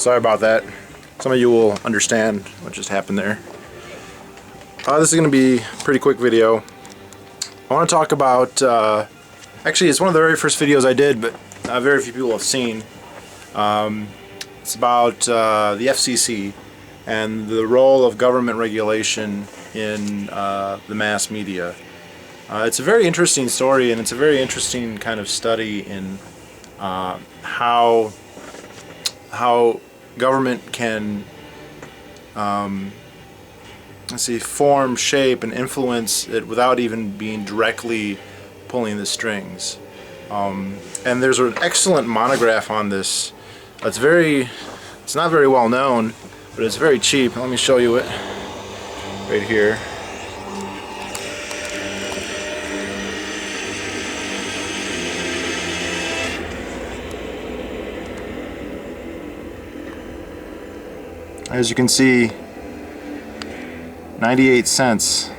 Sorry about that. Some of you will understand what just happened there. This is going to be a pretty quick video. I want to talk about, actually it's one of the very first videos I did, but very few people have seen. It's about the FCC and the role of government regulation in the mass media. It's a very interesting story, and it's a very interesting kind of study in how government can form, shape, and influence it without even being directly pulling the strings. And there's an excellent monograph on this. It's not very well known, but it's very cheap. Let me show you it right here. As you can see, 98 cents.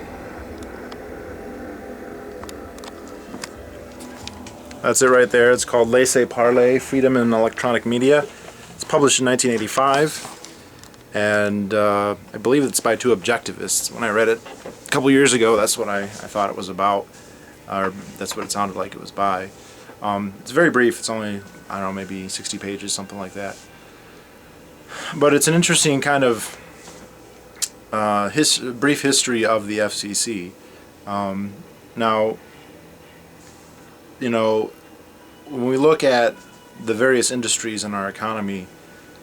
That's it right there. It's called Laissez, Parlez, Freedom in Electronic Media. It's published in 1985, and I believe it's by two objectivists. When I read it a couple years ago, that's what I thought it was about, or that's what it sounded like it was by. It's very brief. It's only, I don't know, maybe 60 pages, something like that. But it's an interesting kind of brief history of the FCC. Now, you know, when we look at the various industries in our economy,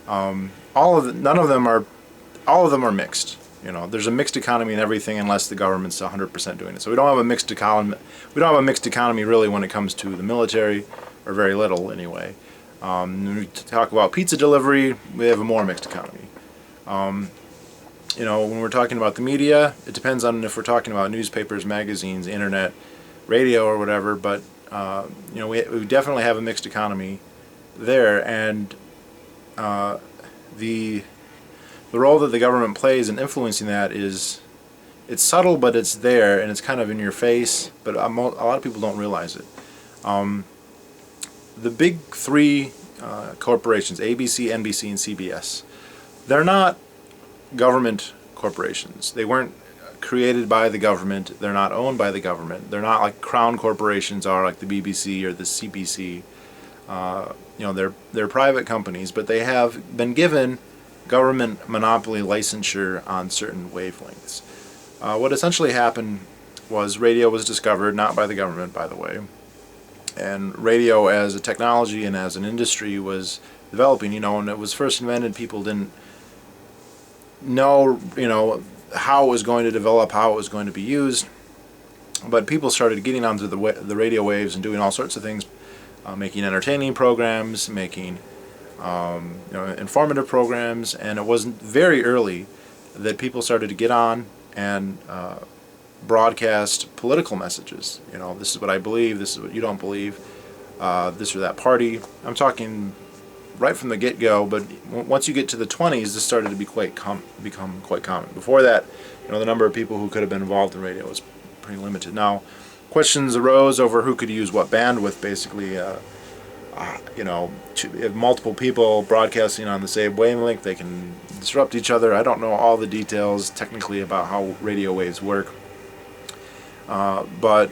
all of them are mixed. You know, there's a mixed economy in everything unless the government's 100% doing it. So we don't have a mixed economy. We don't have a mixed economy really when it comes to the military, or very little anyway. When we talk about pizza delivery, we have a more mixed economy. You know, when we're talking about the media, it depends on if we're talking about newspapers, magazines, internet, radio, or whatever. But you know, we definitely have a mixed economy there, and the role that the government plays in influencing that it's subtle, but it's there, and it's kind of in your face. But a lot of people don't realize it. The big three corporations, ABC, NBC, and CBS, they're not government corporations. They weren't created by the government. They're not owned by the government. They're not like crown corporations are, like the BBC or the CBC. You know, they're private companies, but they have been given government monopoly licensure on certain wavelengths. What essentially happened was radio was discovered, not by the government, by the way. And radio as a technology and as an industry was developing. You know, when it was first invented, people didn't know, you know, how it was going to develop, how it was going to be used. But people started getting onto the radio waves and doing all sorts of things, making entertaining programs, making you know, informative programs. And it wasn't very early that people started to get on and broadcast political messages. You know, this is what I believe, this is what you don't believe, this or that party. I'm talking right from the get-go, but once you get to the 20s, this started to be become quite common. Before that, you know, the number of people who could have been involved in radio was pretty limited. Now, questions arose over who could use what bandwidth, basically. You know, if multiple people broadcasting on the same wavelength, they can disrupt each other. I don't know all the details technically about how radio waves work. But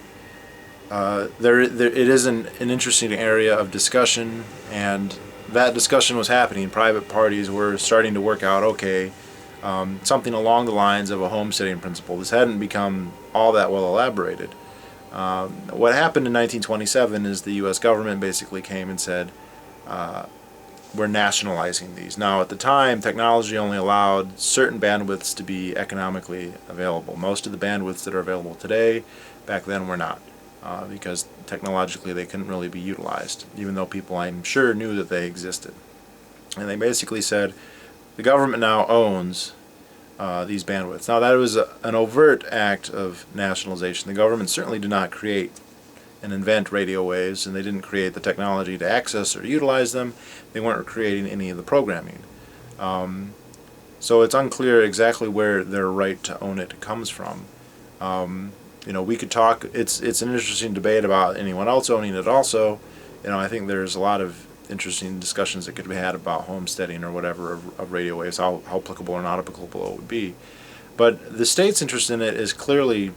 it is an interesting area of discussion, and that discussion was happening. Private parties were starting to work out, okay, something along the lines of a homesteading principle. This hadn't become all that well elaborated. What happened in 1927 is the U.S. government basically came and said, we're nationalizing these. Now, at the time, technology only allowed certain bandwidths to be economically available. Most of the bandwidths that are available today, back then, were not, because technologically they couldn't really be utilized, even though people, I'm sure, knew that they existed. And they basically said, the government now owns these bandwidths. Now, that was an overt act of nationalization. The government certainly did not create and invent radio waves, and they didn't create the technology to access or utilize them. They weren't creating any of the programming. So it's unclear exactly where their right to own it comes from. You know, we could talk, it's an interesting debate about anyone else owning it also. You know, I think there's a lot of interesting discussions that could be had about homesteading or whatever of radio waves, how applicable or not applicable it would be. But the state's interest in it is clearly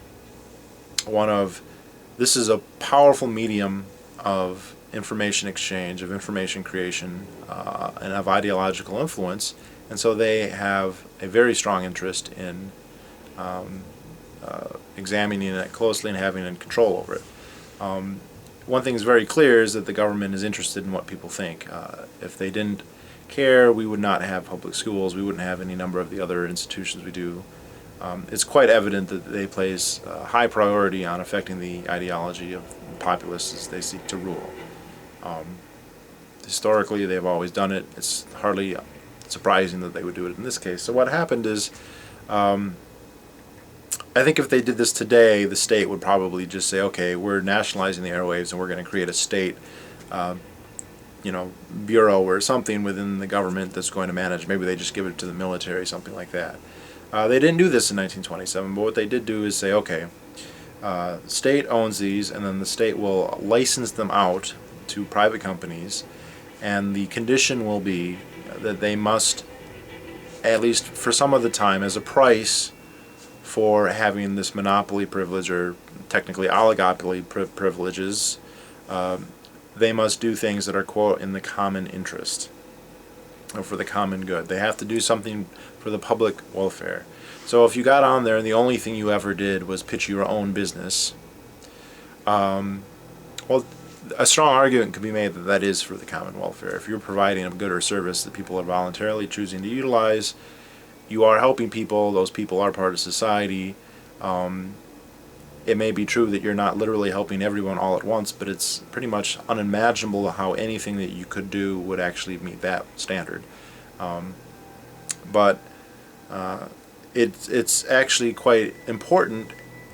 one of, this is a powerful medium of information exchange, of information creation, and of ideological influence, and so they have a very strong interest in examining it closely and having control over it. One thing is very clear is that the government is interested in what people think. If they didn't care, we would not have public schools, we wouldn't have any number of the other institutions we do. It's quite evident that they place high priority on affecting the ideology of the populace as they seek to rule. Historically, they've always done it. It's hardly surprising that they would do it in this case. So what happened is, I think if they did this today, the state would probably just say, okay, we're nationalizing the airwaves and we're going to create a state bureau or something within the government that's going to manage. Maybe they just give it to the military, something like that. They didn't do this in 1927, but what they did do is say, okay, state owns these, and then the state will license them out to private companies, and the condition will be that they must, at least for some of the time, as a price for having this monopoly privilege, or technically oligopoly privileges, they must do things that are, quote, in the common interest, or for the common good. They have to do something for the public welfare. So if you got on there and the only thing you ever did was pitch your own business, well, a strong argument could be made that that is for the common welfare. If you're providing a good or service that people are voluntarily choosing to utilize, you are helping people, those people are part of society. It may be true that you're not literally helping everyone all at once, but it's pretty much unimaginable how anything that you could do would actually meet that standard. But it's actually quite important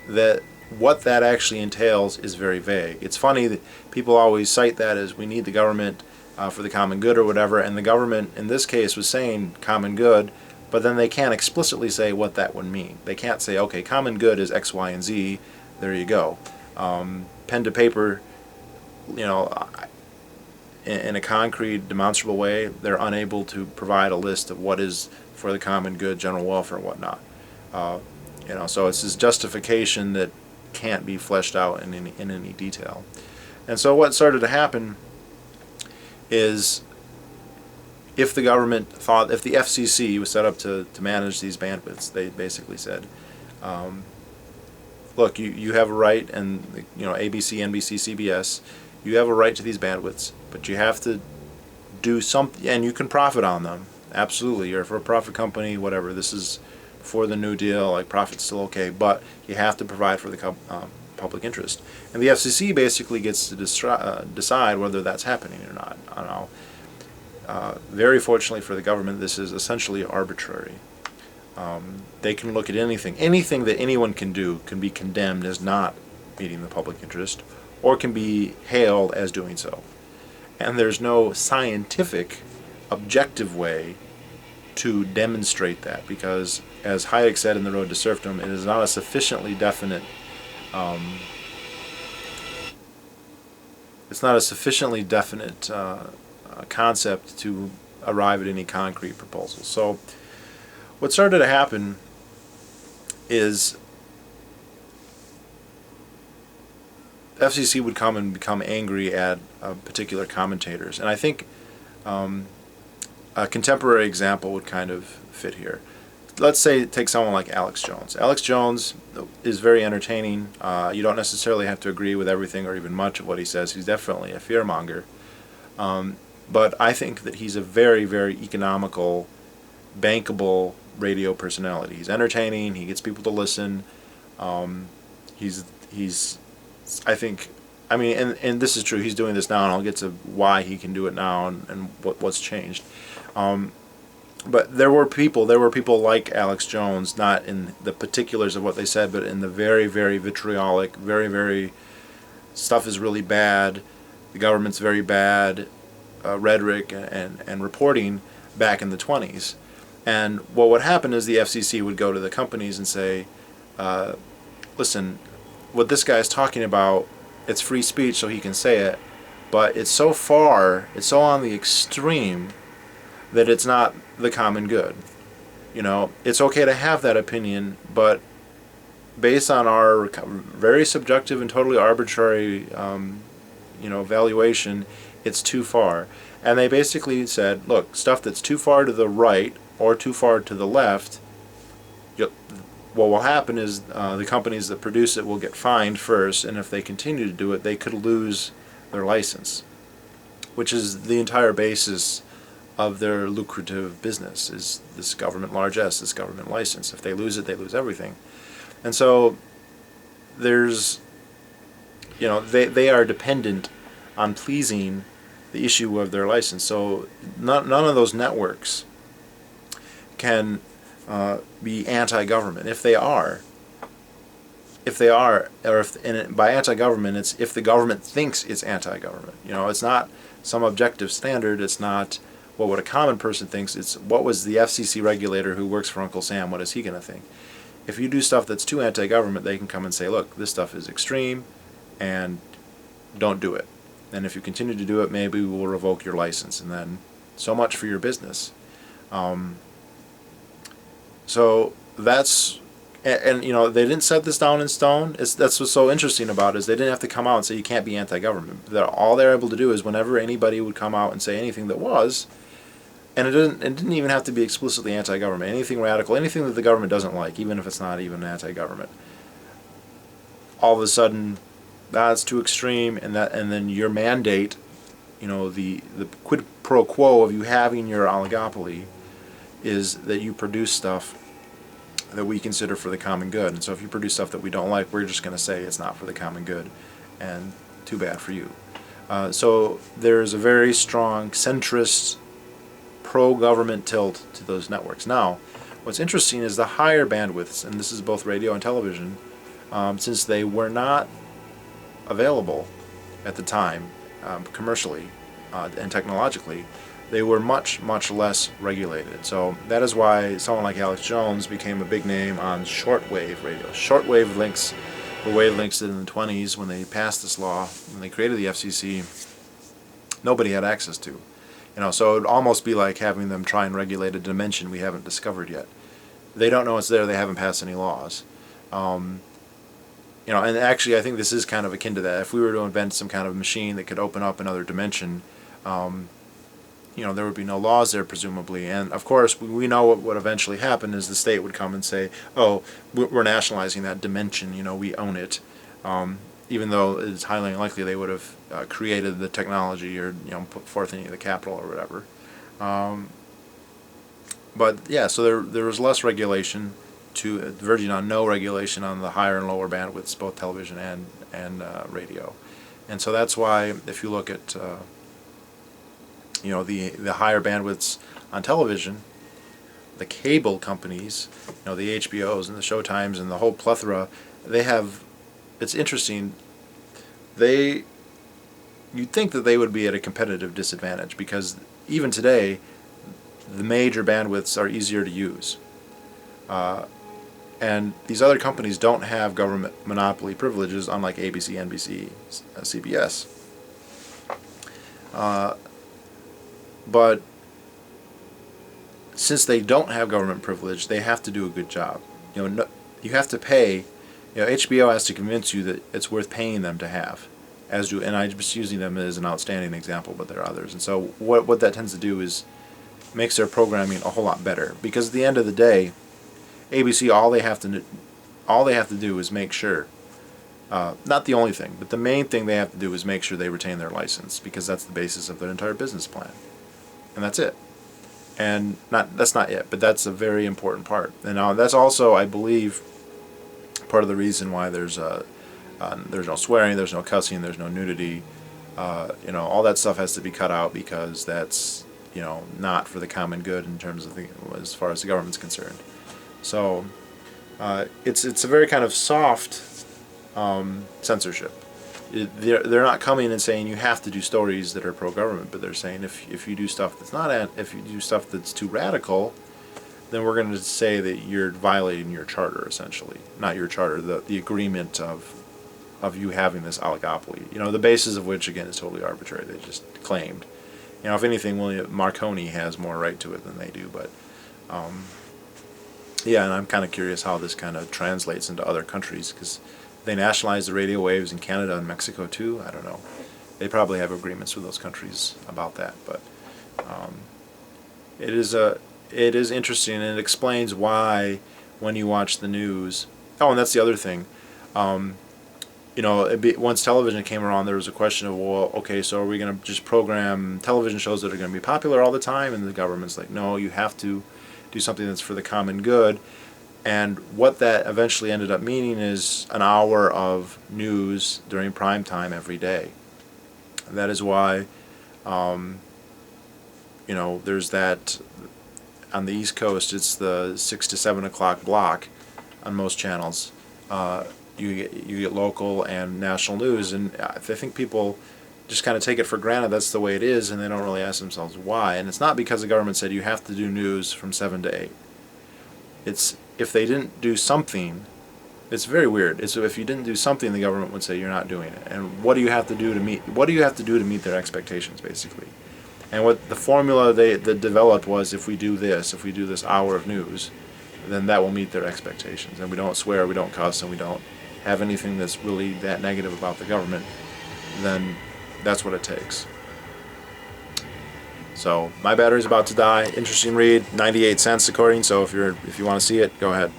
that what that actually entails is very vague. It's funny that people always cite that as we need the government for the common good or whatever, and the government in this case was saying common good, but then they can't explicitly say what that would mean. They can't say, okay, common good is X, Y, and Z, there you go. Pen to paper, in a concrete, demonstrable way, they're unable to provide a list of what is for the common good, general welfare, and whatnot. So it's this justification that can't be fleshed out in any detail. And so what started to happen is, if the government thought, if the FCC was set up to manage these bandwidths, they basically said, look, you have a right, and ABC, NBC, CBS, you have a right to these bandwidths, but you have to do something, and you can profit on them. Absolutely, you're a for-profit company, whatever. This is for the New Deal, like profit's still okay, but you have to provide for the public interest. And the FCC basically gets to decide whether that's happening or not. I don't know. Very fortunately for the government, this is essentially arbitrary. They can look at anything. Anything that anyone can do can be condemned as not meeting the public interest, or can be hailed as doing so. And there's no scientific, objective way to demonstrate that, because, as Hayek said in The Road to Serfdom, it is not a sufficiently definite concept to arrive at any concrete proposal. So what started to happen is FCC would come and become angry at particular commentators, and I think a contemporary example would kind of fit here. Let's say take someone like Alex Jones. Alex Jones is very entertaining. You don't necessarily have to agree with everything or even much of what he says. He's definitely a fearmonger. But I think that he's a very, very economical, bankable radio personality. He's entertaining. He gets people to listen. He's I think, I mean, and this is true. He's doing this now, and I'll get to why he can do it now and what's changed. But there were people like Alex Jones, not in the particulars of what they said, but in the very, very vitriolic, very, very stuff is really bad, the government's very bad rhetoric and reporting back in the 20s. And what would happen is the FCC would go to the companies and say, listen, what this guy is talking about, it's free speech, so he can say it, but it's so far, it's so on the extreme that it's not the common good. You know, it's okay to have that opinion, but based on our very subjective and totally arbitrary, valuation, it's too far. And they basically said, look, stuff that's too far to the right or too far to the left, what will happen is the companies that produce it will get fined first, and if they continue to do it, they could lose their license, which is the entire basis of their lucrative business, is this government large S, this government license. If they lose it, they lose everything. And so there's, they are dependent on pleasing the issue of their license. So none of those networks can be anti-government. If they are, by anti-government, it's if the government thinks it's anti-government. It's not some objective standard. It's not what a common person thinks. It's what was the FCC regulator who works for Uncle Sam, what is he going to think? If you do stuff that's too anti-government, they can come and say, look, this stuff is extreme, and don't do it. And if you continue to do it, maybe we will revoke your license, and then so much for your business. So that's, and they didn't set this down in stone. That's what's so interesting about it, is they didn't have to come out and say you can't be anti-government. All they're able to do is whenever anybody would come out and say anything that was, and it didn't even have to be explicitly anti-government, anything radical, anything that the government doesn't like, even if it's not even anti-government. All of a sudden, that's too extreme, and then your mandate, the quid pro quo of you having your oligopoly, is that you produce stuff that we consider for the common good. And so if you produce stuff that we don't like, we're just going to say it's not for the common good, and too bad for you. So there's a very strong centrist, pro-government tilt to those networks. Now, what's interesting is the higher bandwidths, and this is both radio and television, since they were not available at the time commercially and technologically, they were much, much less regulated. So that is why someone like Alex Jones became a big name on shortwave radio. Shortwave links were wavelengths that in the 20s, when they passed this law, when they created the FCC, nobody had access to. So it would almost be like having them try and regulate a dimension we haven't discovered yet. They don't know it's there. They haven't passed any laws. And actually, I think this is kind of akin to that. If we were to invent some kind of machine that could open up another dimension, there would be no laws there, presumably. And of course, we know what would eventually happen is the state would come and say, oh, we're nationalizing that dimension, we own it. Even though it's highly unlikely they would have created the technology or put forth any of the capital or whatever. But yeah, so there was less regulation, verging on no regulation on the higher and lower bandwidths, both television and radio. And so that's why if you look at the higher bandwidths on television, the cable companies, the HBOs and the Showtimes and the whole plethora, they have. It's interesting. You'd think that they would be at a competitive disadvantage because even today, the major bandwidths are easier to use. And these other companies don't have government monopoly privileges, unlike ABC, NBC, CBS. But since they don't have government privilege, they have to do a good job. You have to pay. HBO has to convince you that it's worth paying them to have, and I'm just using them as an outstanding example, but there are others. And so what that tends to do is makes their programming a whole lot better, because at the end of the day, ABC, all they have to do is make sure, not the only thing, but the main thing they have to do is make sure they retain their license, because that's the basis of their entire business plan, and that's it. And that's not it, but that's a very important part. And now that's also, I believe, part of the reason why there's no swearing, there's no cussing, there's no nudity. All that stuff has to be cut out because that's not for the common good in terms of as far as the government's concerned. So it's a very kind of soft censorship. They're not coming and saying you have to do stories that are pro-government, but they're saying if you do stuff if you do stuff that's too radical, then we're going to say that you're violating your charter, essentially. Not your charter, the agreement of of you having this oligopoly. You know, the basis of which, again, is totally arbitrary. They just claimed. You know, if anything, William Marconi has more right to it than they do. But yeah, and I'm kind of curious how this kind of translates into other countries, because they nationalized the radio waves in Canada and Mexico too. I don't know. They probably have agreements with those countries about that, but it is interesting, and it explains why when you watch the news. Oh, and that's the other thing. You know, once television came around, there was a question of, well, okay, so are we going to just program television shows that are going to be popular all the time? And the government's like, no, you have to do something that's for the common good. And what that eventually ended up meaning is an hour of news during prime time every day. And that is why, you know, there's that, on the East Coast, it's the 6 to 7 o'clock block on most channels. You get local and national news, and I think people just kind of take it for granted that's the way it is, and they don't really ask themselves why. And it's not because the government said you have to do news from 7 to 8. It's if they didn't do something. It's very weird. It's if you didn't do something, the government would say you're not doing it. And what do you have to do to meet? What do you have to do to meet their expectations, basically? And what the formula that developed was, if we do this hour of news, then that will meet their expectations. And we don't swear, we don't cuss, and we don't have anything that's really that negative about the government, then that's what it takes. So my battery's about to die. Interesting read, 98 cents according. So if you want to see it, go ahead.